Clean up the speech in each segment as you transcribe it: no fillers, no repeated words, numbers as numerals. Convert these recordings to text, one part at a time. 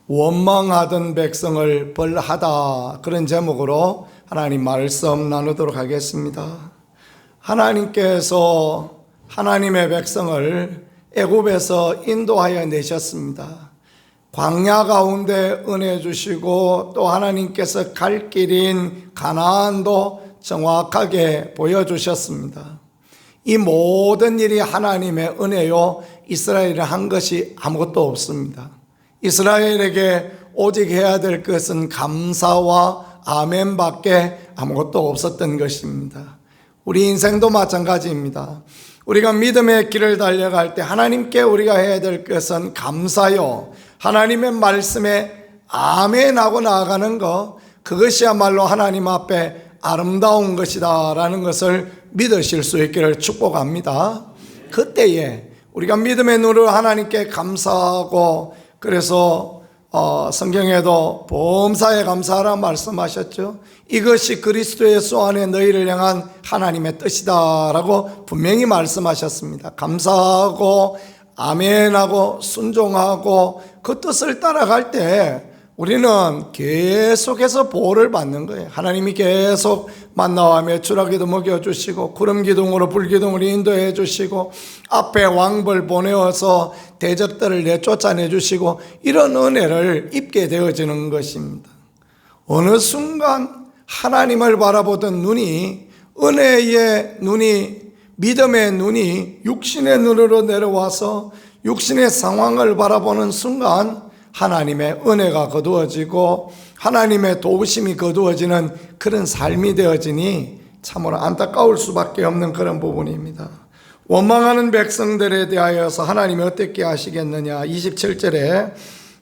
원망하던 백성을 벌하다, 그런 제목으로 하나님 말씀 나누도록 하겠습니다. 하나님께서 하나님의 백성을 애굽에서 인도하여 내셨습니다. 광야 가운데 은혜 주시고 또 하나님께서 갈 길인 가나안도 정확하게 보여주셨습니다. 이 모든 일이 하나님의 은혜요, 이스라엘이 한 것이 아무것도 없습니다. 이스라엘에게 오직 해야 될 것은 감사와 아멘밖에 아무것도 없었던 것입니다. 우리 인생도 마찬가지입니다. 우리가 믿음의 길을 달려갈 때 하나님께 우리가 해야 될 것은 감사요, 하나님의 말씀에 아멘하고 나아가는 것, 그것이야말로 하나님 앞에 아름다운 것이다 라는 것을 믿으실 수 있기를 축복합니다. 그때에 우리가 믿음의 눈으로 하나님께 감사하고, 그래서 성경에도 범사에 감사하라 말씀하셨죠. 이것이 그리스도 예수 안에 너희를 향한 하나님의 뜻이다 라고 분명히 말씀하셨습니다. 감사하고 아멘하고 순종하고 그 뜻을 따라갈 때 우리는 계속해서 보호를 받는 거예요. 하나님이 계속 만나와 메추라기도 먹여주시고 구름 기둥으로 불 기둥으로 인도해 주시고 앞에 왕벌 보내어서 대적들을 내쫓아내 주시고 이런 은혜를 입게 되어지는 것입니다. 어느 순간 하나님을 바라보던 눈이, 은혜의 눈이, 믿음의 눈이 육신의 눈으로 내려와서 육신의 상황을 바라보는 순간 하나님의 은혜가 거두어지고 하나님의 도우심이 거두어지는 그런 삶이 되어지니 참으로 안타까울 수밖에 없는 그런 부분입니다. 원망하는 백성들에 대하여서 하나님이 어떻게 하시겠느냐. 27절에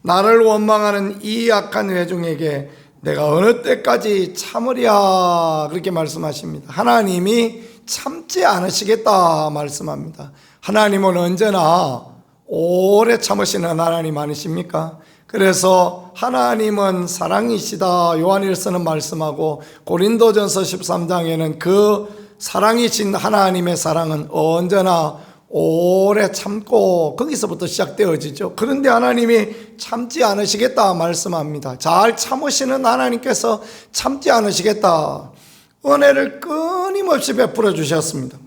나를 원망하는 이 악한 회중에게 내가 어느 때까지 참으랴, 그렇게 말씀하십니다. 하나님이 참지 않으시겠다 말씀합니다. 하나님은 언제나 오래 참으시는 하나님 아니십니까? 그래서 하나님은 사랑이시다 요한일서는 말씀하고 고린도전서 13장에는 그 사랑이신 하나님의 사랑은 언제나 오래 참고 거기서부터 시작되어지죠. 그런데 하나님이 참지 않으시겠다 말씀합니다. 잘 참으시는 하나님께서 참지 않으시겠다, 은혜를 끊임없이 베풀어 주셨습니다.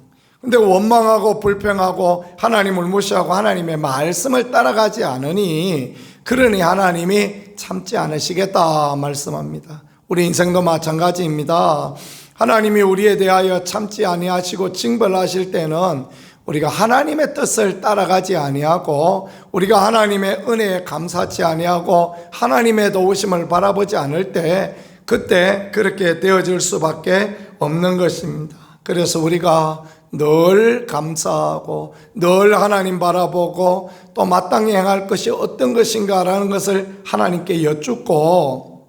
근데 원망하고 불평하고 하나님을 무시하고 하나님의 말씀을 따라가지 않으니, 그러니 하나님이 참지 않으시겠다 말씀합니다. 우리 인생도 마찬가지입니다. 하나님이 우리에 대하여 참지 아니하시고 징벌하실 때는 우리가 하나님의 뜻을 따라가지 아니하고 우리가 하나님의 은혜에 감사치 아니하고 하나님의 도우심을 바라보지 않을 때 그때 그렇게 되어질 수밖에 없는 것입니다. 그래서 우리가 늘 감사하고 늘 하나님 바라보고 또 마땅히 행할 것이 어떤 것인가라는 것을 하나님께 여쭙고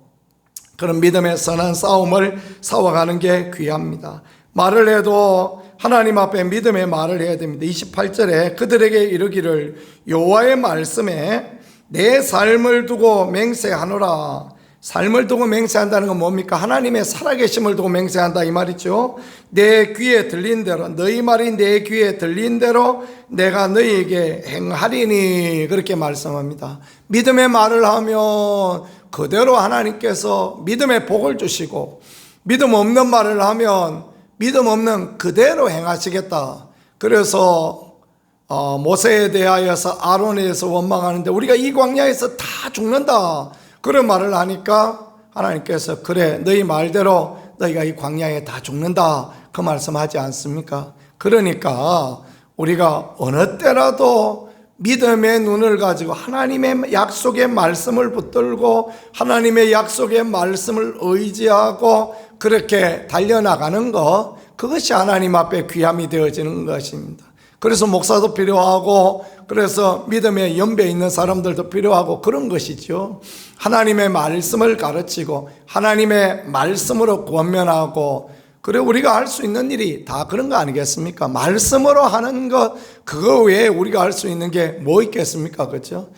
그런 믿음의 선한 싸움을 싸워가는 게 귀합니다. 말을 해도 하나님 앞에 믿음의 말을 해야 됩니다. 28절에 그들에게 이르기를 여호와의 말씀에 내 삶을 두고 맹세하노라. 삶을 두고 맹세한다는 건 뭡니까? 하나님의 살아계심을 두고 맹세한다 이 말이죠. 내 귀에 들린 대로, 너희 말이 내 귀에 들린 대로 내가 너희에게 행하리니, 그렇게 말씀합니다. 믿음의 말을 하면 그대로 하나님께서 믿음의 복을 주시고, 믿음 없는 말을 하면 믿음 없는 그대로 행하시겠다. 그래서 모세에 대하여서 아론에 대해서 원망하는데 우리가 이 광야에서 다 죽는다, 그런 말을 하니까 하나님께서 그래 너희 말대로 너희가 이 광야에 다 죽는다, 그 말씀하지 않습니까? 그러니까 우리가 어느 때라도 믿음의 눈을 가지고 하나님의 약속의 말씀을 붙들고 하나님의 약속의 말씀을 의지하고 그렇게 달려나가는 것, 그것이 하나님 앞에 귀함이 되어지는 것입니다. 그래서 목사도 필요하고 그래서 믿음의 연배에 있는 사람들도 필요하고 그런 것이죠. 하나님의 말씀을 가르치고 하나님의 말씀으로 권면하고, 그래 우리가 할 수 있는 일이 다 그런 거 아니겠습니까? 말씀으로 하는 것, 그거 외에 우리가 할 수 있는 게 뭐 있겠습니까? 그렇죠?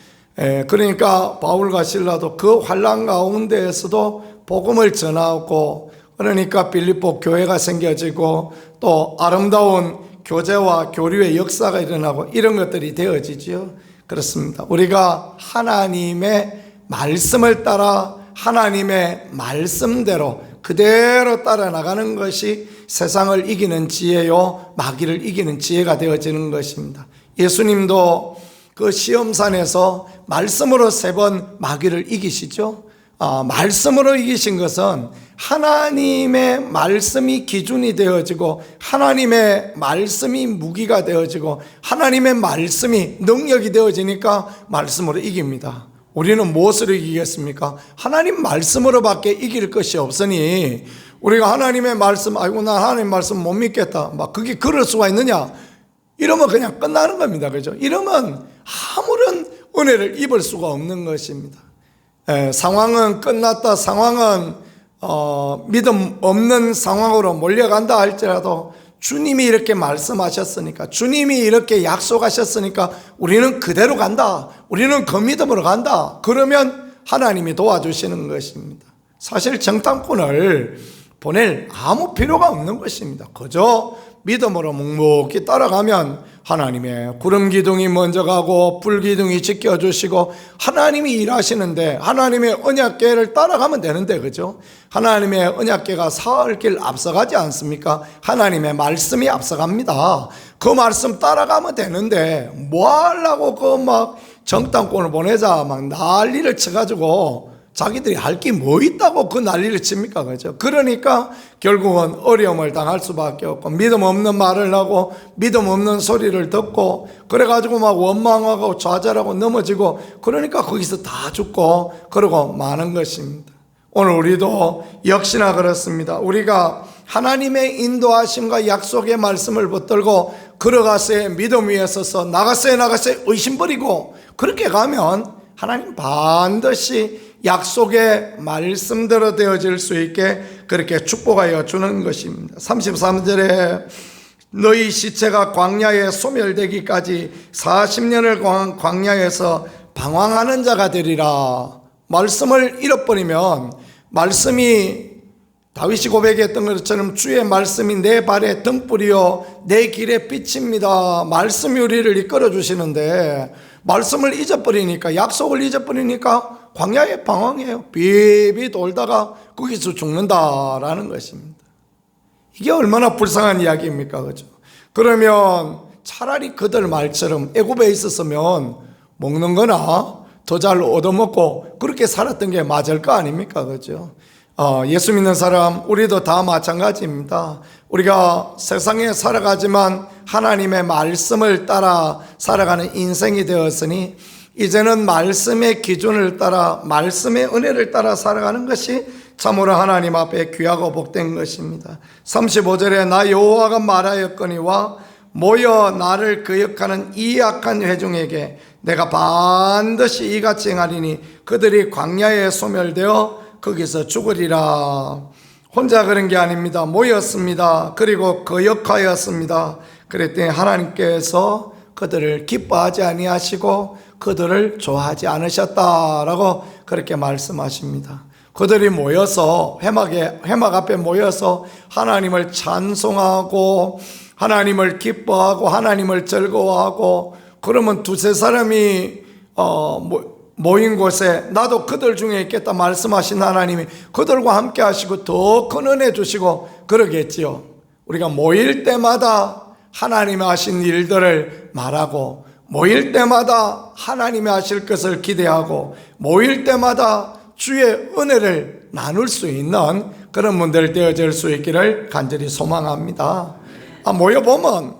그러니까 바울과 실라도 그 환난 가운데에서도 복음을 전하고, 그러니까 빌립보 교회가 생겨지고 또 아름다운 교제와 교류의 역사가 일어나고 이런 것들이 되어지죠. 그렇습니다. 우리가 하나님의 말씀을 따라 하나님의 말씀대로 그대로 따라 나가는 것이 세상을 이기는 지혜요 마귀를 이기는 지혜가 되어지는 것입니다. 예수님도 그 시험산에서 말씀으로 3번 마귀를 이기시죠. 말씀으로 이기신 것은 하나님의 말씀이 기준이 되어지고 하나님의 말씀이 무기가 되어지고 하나님의 말씀이 능력이 되어지니까 말씀으로 이깁니다. 우리는 무엇으로 이기겠습니까? 하나님 말씀으로밖에 이길 것이 없으니 우리가 하나님의 말씀, 아이고 나 하나님 말씀 못 믿겠다, 막 그게 그럴 수가 있느냐? 이러면 그냥 끝나는 겁니다. 그죠? 이러면 아무런 은혜를 입을 수가 없는 것입니다. 상황은 끝났다, 상황은 믿음 없는 상황으로 몰려간다 할지라도 주님이 이렇게 말씀하셨으니까, 주님이 이렇게 약속하셨으니까 우리는 그대로 간다, 우리는 그 믿음으로 간다, 그러면 하나님이 도와주시는 것입니다. 사실 정탐꾼을 보낼 아무 필요가 없는 것입니다. 그저 믿음으로 묵묵히 따라가면 하나님의 구름 기둥이 먼저 가고 불 기둥이 지켜주시고 하나님이 일하시는데 하나님의 언약궤를 따라가면 되는데, 그죠? 하나님의 언약궤가 사흘 길 앞서가지 않습니까? 하나님의 말씀이 앞서갑니다. 그 말씀 따라가면 되는데 뭐 하려고 그 막 정탐꾼을 보내자 막 난리를 쳐가지고 자기들이 할 게 뭐 있다고 그 난리를 칩니까? 그죠? 그러니까 결국은 어려움을 당할 수밖에 없고 믿음 없는 말을 하고 믿음 없는 소리를 듣고 그래가지고 막 원망하고 좌절하고 넘어지고 그러니까 거기서 다 죽고 그러고 마는 것입니다. 오늘 우리도 역시나 그렇습니다. 우리가 하나님의 인도하심과 약속의 말씀을 붙들고 걸어가서의 믿음 위에 서서 나가서의 의심 버리고 그렇게 가면 하나님 반드시 약속의 말씀대로 되어질 수 있게 그렇게 축복하여 주는 것입니다. 33절에 너희 시체가 광야에 소멸되기까지 40년을 광야에서 방황하는 자가 되리라. 말씀을 잃어버리면, 말씀이 다윗이 고백했던 것처럼 주의 말씀이 내 발에 등불이요 내 길에 빛입니다. 말씀이 우리를 이끌어 주시는데 말씀을 잊어버리니까, 약속을 잊어버리니까 광야에 방황해요. 비비 돌다가 거기서 죽는다라는 것입니다. 이게 얼마나 불쌍한 이야기입니까? 그죠? 그러면 차라리 그들 말처럼 애굽에 있었으면 먹는 거나 더 잘 얻어먹고 그렇게 살았던 게 맞을 거 아닙니까? 그죠? 예수 믿는 사람, 우리도 다 마찬가지입니다. 우리가 세상에 살아가지만 하나님의 말씀을 따라 살아가는 인생이 되었으니 이제는 말씀의 기준을 따라, 말씀의 은혜를 따라 살아가는 것이 참으로 하나님 앞에 귀하고 복된 것입니다. 35절에 나 여호와가 말하였거니와 모여 나를 거역하는 이 악한 회중에게 내가 반드시 이같이 행하리니 그들이 광야에 소멸되어 거기서 죽으리라. 혼자 그런 게 아닙니다. 모였습니다. 그리고 거역하였습니다. 그랬더니 하나님께서 그들을 기뻐하지 아니하시고 그들을 좋아하지 않으셨다라고 그렇게 말씀하십니다. 그들이 모여서 회막 앞에 모여서 하나님을 찬송하고 하나님을 기뻐하고 하나님을 즐거워하고 그러면 두세 사람이 모인 곳에 나도 그들 중에 있겠다 말씀하신 하나님이 그들과 함께 하시고 더 큰 은혜 주시고 그러겠지요. 우리가 모일 때마다 하나님이 하신 일들을 말하고 모일 때마다 하나님이 하실 것을 기대하고 모일 때마다 주의 은혜를 나눌 수 있는 그런 분들 되어질 수 있기를 간절히 소망합니다. 모여보면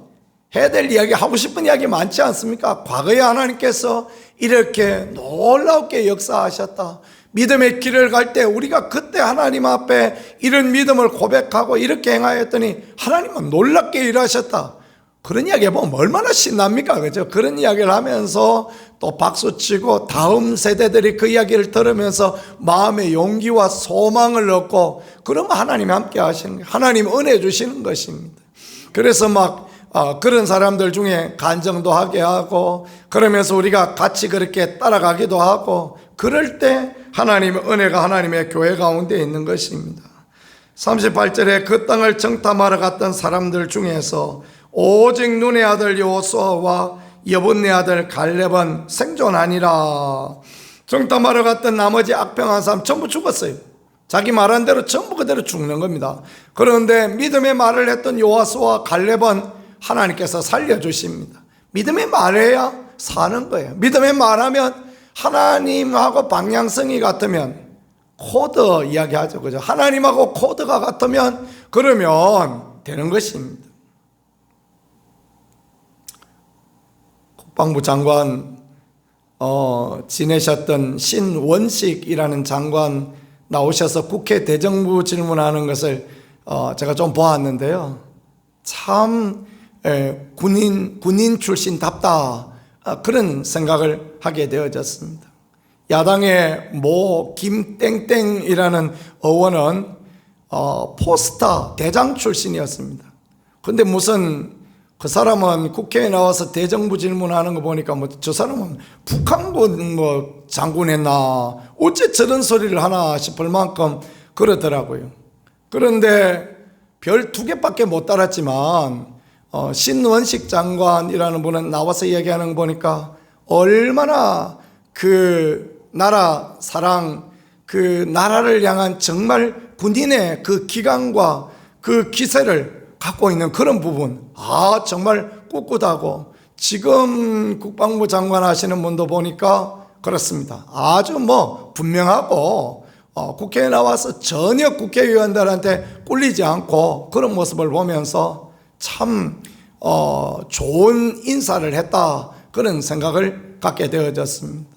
해야 될 이야기, 하고 싶은 이야기 많지 않습니까? 과거에 하나님께서 이렇게 놀랍게 역사하셨다. 믿음의 길을 갈 때 우리가 그때 하나님 앞에 이런 믿음을 고백하고 이렇게 행하였더니 하나님은 놀랍게 일하셨다. 그런 이야기 해보면 얼마나 신납니까? 그죠? 그런 이야기를 하면서 또 박수치고 다음 세대들이 그 이야기를 들으면서 마음의 용기와 소망을 얻고 그러면 하나님이 함께 하시는 거예요. 하나님 은혜 주시는 것입니다. 그래서 막 그런 사람들 중에 간정도 하게 하고 그러면서 우리가 같이 그렇게 따라가기도 하고 그럴 때 하나님의 은혜가 하나님의 교회 가운데 있는 것입니다. 38절에 그 땅을 정탐하러 갔던 사람들 중에서 오직 눈의 아들 여호수아와 여분네 아들 갈렙은 생존하니라. 정탐하러 갔던 나머지 악평한 사람 전부 죽었어요. 자기 말한 대로 전부 그대로 죽는 겁니다. 그런데 믿음의 말을 했던 요하수와 갈렙은 하나님께서 살려주십니다. 믿음의 말해야 사는 거예요. 믿음의 말하면 하나님하고 방향성이 같으면 코드 이야기하죠. 그죠? 하나님하고 코드가 같으면 그러면 되는 것입니다. 국방부 장관 지내셨던 신원식이라는 장관 나오셔서 국회 대정부 질문하는 것을 제가 좀 보았는데요. 참 군인 출신답다, 그런 생각을 하게 되어졌습니다. 야당의 모 김땡땡이라는 의원은 포스타 대장 출신이었습니다. 근데 무슨 그 사람은 국회에 나와서 대정부 질문하는 거 보니까 저 사람은 북한군 장군 했나, 어째 저런 소리를 하나 싶을 만큼 그러더라고요. 그런데 별 2개밖에 못 달았지만 신원식 장관이라는 분은 나와서 얘기하는 거 보니까 얼마나 그 나라 사랑, 그 나라를 향한 정말 군인의 그 기강과 그 기세를 갖고 있는 그런 부분, 정말 꿋꿋하고, 지금 국방부 장관 하시는 분도 보니까 그렇습니다. 아주 분명하고 국회에 나와서 전혀 국회의원들한테 꿀리지 않고 그런 모습을 보면서 참 좋은 인사를 했다, 그런 생각을 갖게 되어졌습니다.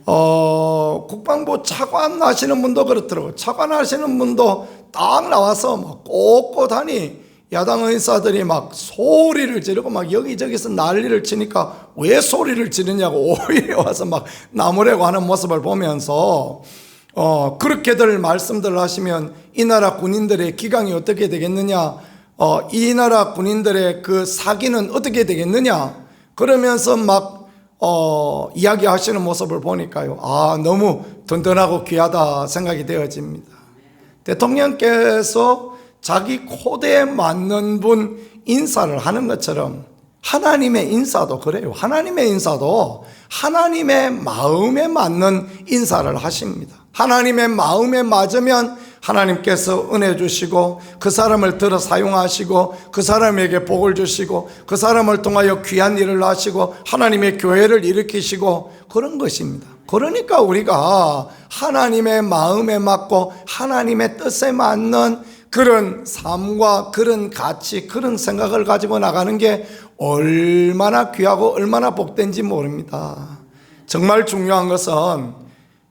국방부 차관 하시는 분도 그렇더라고요. 차관 하시는 분도 딱 나와서 꼿꼿하니 야당 의사들이 소리를 지르고 여기저기서 난리를 치니까 왜 소리를 지르냐고 오히려 와서 나무래고 하는 모습을 보면서 그렇게들 말씀들 하시면 이 나라 군인들의 기강이 어떻게 되겠느냐, 이 나라 군인들의 그 사기는 어떻게 되겠느냐, 그러면서 이야기하시는 모습을 보니까요, 너무 든든하고 귀하다 생각이 되어집니다. 대통령께서 자기 코드에 맞는 분 인사를 하는 것처럼 하나님의 인사도 그래요. 하나님의 인사도 하나님의 마음에 맞는 인사를 하십니다. 하나님의 마음에 맞으면 하나님께서 은혜 주시고 그 사람을 들어 사용하시고 그 사람에게 복을 주시고 그 사람을 통하여 귀한 일을 하시고 하나님의 교회를 일으키시고 그런 것입니다. 그러니까 우리가 하나님의 마음에 맞고 하나님의 뜻에 맞는 그런 삶과 그런 가치, 그런 생각을 가지고 나가는 게 얼마나 귀하고 얼마나 복된지 모릅니다. 정말 중요한 것은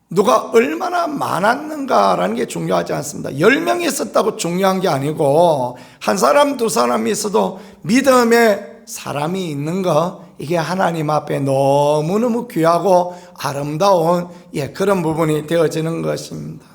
누가 얼마나 많았는가라는 게 중요하지 않습니다. 10명이 있었다고 중요한 게 아니고 한 사람, 두 사람이 있어도 믿음의 사람이 있는 거, 이게 하나님 앞에 너무너무 귀하고 아름다운 그런 부분이 되어지는 것입니다.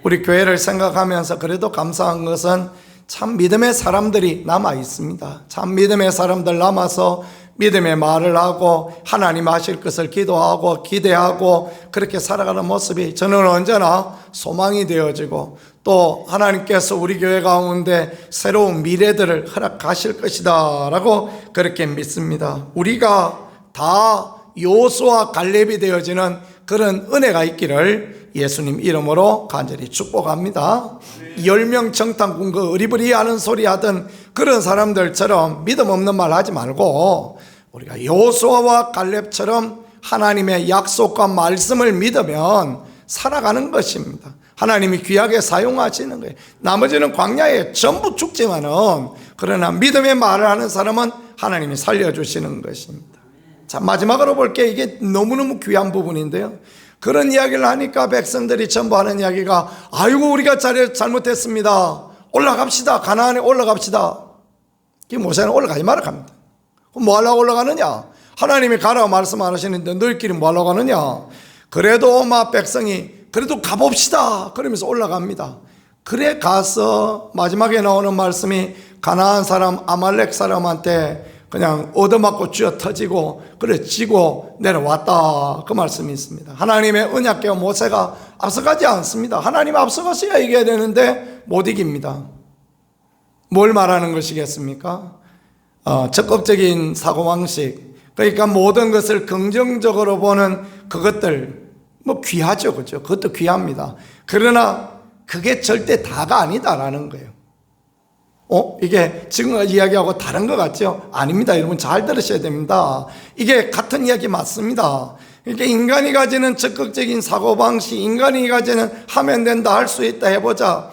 우리 교회를 생각하면서 그래도 감사한 것은 참 믿음의 사람들이 남아 있습니다. 참 믿음의 사람들 남아서 믿음의 말을 하고 하나님 하실 것을 기도하고 기대하고 그렇게 살아가는 모습이 저는 언제나 소망이 되어지고, 또 하나님께서 우리 교회 가운데 새로운 미래들을 허락하실 것이다 라고 그렇게 믿습니다. 우리가 다 요수와 갈렙이 되어지는 그런 은혜가 있기를 예수님 이름으로 간절히 축복합니다. 10명 정탐꾼 그 어리버리하는 소리 하던 그런 사람들처럼 믿음 없는 말 하지 말고 우리가 요수아와 갈렙처럼 하나님의 약속과 말씀을 믿으면 살아가는 것입니다. 하나님이 귀하게 사용하시는 거예요. 나머지는 광야에 전부 죽지만은 그러나 믿음의 말을 하는 사람은 하나님이 살려주시는 것입니다. 자, 마지막으로 볼게 이게 너무너무 귀한 부분인데요. 그런 이야기를 하니까 백성들이 전부 하는 이야기가 아이고 우리가 잘못했습니다. 올라갑시다. 가나안에 올라갑시다. 그게 모세는 올라가지 말라 합니다. 그럼 뭐 하려고 올라가느냐? 하나님이 가라고 말씀 안 하시는데 너희끼리 뭐 하려고 하느냐? 그래도 백성이 그래도 가봅시다 그러면서 올라갑니다. 그래 가서 마지막에 나오는 말씀이 가나안 사람 아말렉 사람한테 그냥 얻어맞고 쥐어 터지고 그래 지고 내려왔다, 그 말씀이 있습니다. 하나님의 언약궤와 모세가 앞서가지 않습니다. 하나님 앞서가셔야 이겨야 되는데 못 이깁니다. 뭘 말하는 것이겠습니까? 적극적인 사고방식, 그러니까 모든 것을 긍정적으로 보는 그것들, 뭐 귀하죠, 그죠? 그것도 귀합니다. 그러나 그게 절대 다가 아니다라는 거예요. 이게 지금 이야기하고 다른 것 같죠? 아닙니다. 여러분 잘 들으셔야 됩니다. 이게 같은 이야기 맞습니다. 그러니까 인간이 가지는 적극적인 사고방식, 인간이 가지는 하면 된다, 할 수 있다, 해보자,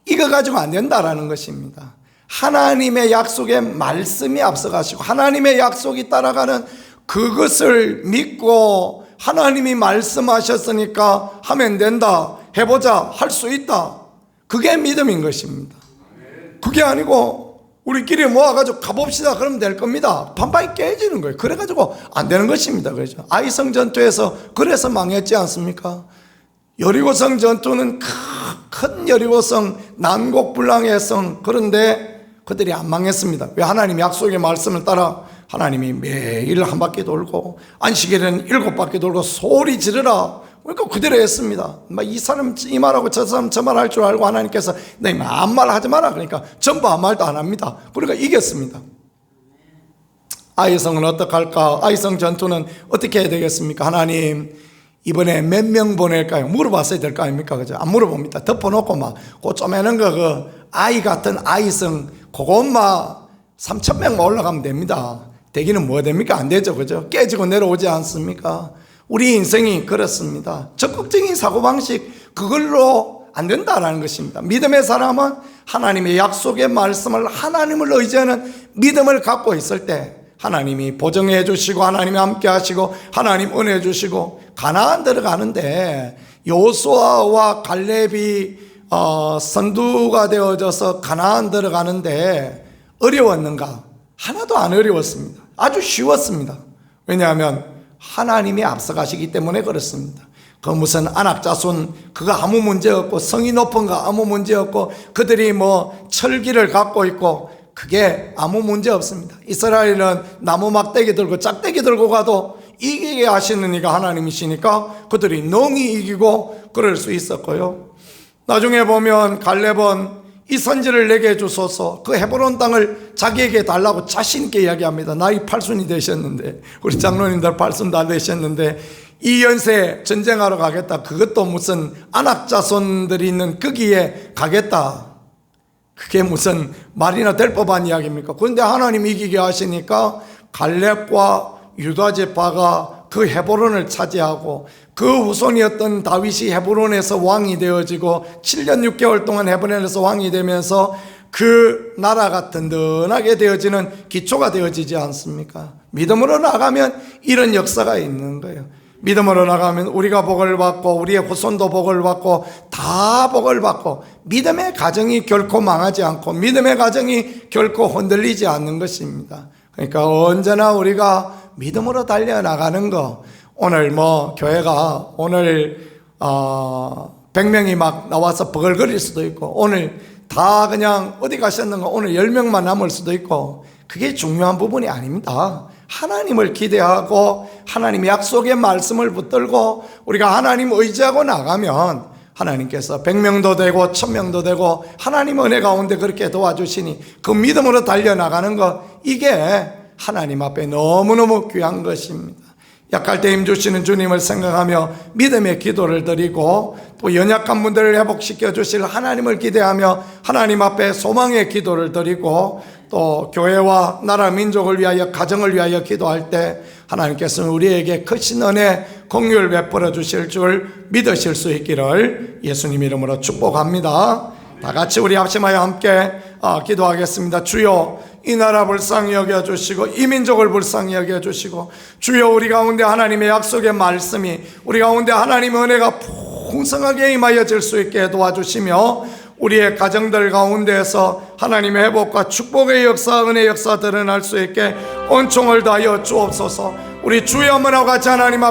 이거 가지고 안 된다라는 것입니다. 하나님의 약속에 말씀이 앞서가시고 하나님의 약속이 따라가는 그것을 믿고 하나님이 말씀하셨으니까 하면 된다, 해보자, 할 수 있다, 그게 믿음인 것입니다. 그게 아니고 우리끼리 모아가지고 가봅시다 그러면 될 겁니다. 반반이 깨지는 거예요. 그래가지고 안 되는 것입니다. 그렇죠? 아이성 전투에서 그래서 망했지 않습니까? 여리고성 전투는 큰 여리고성, 난곡불랑의 성, 그런데 그들이 안 망했습니다. 왜? 하나님 약속의 말씀을 따라 하나님이 매일 한 바퀴 돌고 안식일에는 7바퀴 돌고 소리 지르라, 그러니까 그대로 했습니다. 이 사람 이 말하고 저 사람 저 말 할 줄 알고 하나님께서 너 아무 말 하지 마라 그러니까 전부 아무 말도 안 합니다. 그러니까 이겼습니다. 아이성은 어떡할까? 아이성 전투는 어떻게 해야 되겠습니까? 하나님 이번에 몇 명 보낼까요? 물어봤어야 될 거 아닙니까? 그죠? 안 물어봅니다. 덮어놓고 막 그 쪼매는 거 그 아이 같은 아이성 그것만 3,000명만 올라가면 됩니다. 되기는 뭐 됩니까? 안 되죠. 그죠? 깨지고 내려오지 않습니까? 우리 인생이 그렇습니다. 적극적인 사고방식, 그걸로 안 된다라는 것입니다. 믿음의 사람은 하나님의 약속의 말씀을, 하나님을 의지하는 믿음을 갖고 있을 때 하나님이 보정해 주시고 하나님이 함께 하시고 하나님 은혜 주시고 가나안 들어가는데 여호수아와 갈렙이 선두가 되어져서 가나안 들어가는데 어려웠는가? 하나도 안 어려웠습니다. 아주 쉬웠습니다. 왜냐하면 하나님이 앞서가시기 때문에 그렇습니다. 그 무슨 안악자손 그거 아무 문제 없고 성이 높은 거 아무 문제 없고 그들이 뭐 철기를 갖고 있고 그게 아무 문제 없습니다. 이스라엘은 나무 막대기 들고 짝대기 들고 가도 이기게 하시는 이가 하나님이시니까 그들이 능히 이기고 그럴 수 있었고요. 나중에 보면 갈렙은 이 선지를 내게 해주소서, 그 헤브론 땅을 자기에게 달라고 자신있게 이야기합니다. 나이 80이 되셨는데, 우리 장로님들 80 다 되셨는데 이 연세에 전쟁하러 가겠다, 그것도 무슨 안악자손들이 있는 거기에 가겠다, 그게 무슨 말이나 될 법한 이야기입니까? 그런데 하나님 이기게 하시니까 갈렙과 유다 지파가 그 헤브론을 차지하고 그 후손이었던 다윗이 헤브론에서 왕이 되어지고 7년 6개월 동안 헤브론에서 왕이 되면서 그 나라가 든든하게 되어지는 기초가 되어지지 않습니까? 믿음으로 나가면 이런 역사가 있는 거예요. 믿음으로 나가면 우리가 복을 받고 우리의 후손도 복을 받고 다 복을 받고 믿음의 가정이 결코 망하지 않고 믿음의 가정이 결코 흔들리지 않는 것입니다. 그러니까 언제나 우리가 믿음으로 달려나가는 거, 오늘 뭐 교회가 오늘 100명이 막 나와서 버글거릴 수도 있고 오늘 다 그냥 어디 가셨는가 오늘 10명만 남을 수도 있고 그게 중요한 부분이 아닙니다. 하나님을 기대하고 하나님의 약속의 말씀을 붙들고 우리가 하나님 의지하고 나가면 하나님께서 100명도 되고 1000명도 되고 하나님 은혜 가운데 그렇게 도와주시니 그 믿음으로 달려나가는 것, 이게 하나님 앞에 너무너무 귀한 것입니다. 약할 때 힘주시는 주님을 생각하며 믿음의 기도를 드리고 또 연약한 분들을 회복시켜 주실 하나님을 기대하며 하나님 앞에 소망의 기도를 드리고 또 교회와 나라 민족을 위하여 가정을 위하여 기도할 때 하나님께서는 우리에게 크신 은혜 공유를 베풀어 주실 줄 믿으실 수 있기를 예수님 이름으로 축복합니다. 다 같이 우리 합심하여 함께 기도하겠습니다. 주여, 이 나라 불쌍히 여겨주시고 이 민족을 불쌍히 여겨주시고 주여, 우리 가운데 하나님의 약속의 말씀이 우리 가운데 하나님의 은혜가 풍성하게 임하여질 수 있게 도와주시며 우리의 가정들 가운데에서 하나님의 회복과 축복의 역사, 은혜의 역사 드러날 수 있게 은총을 다하여 주옵소서. 우리 주여 어머니와 같이 하나님 앞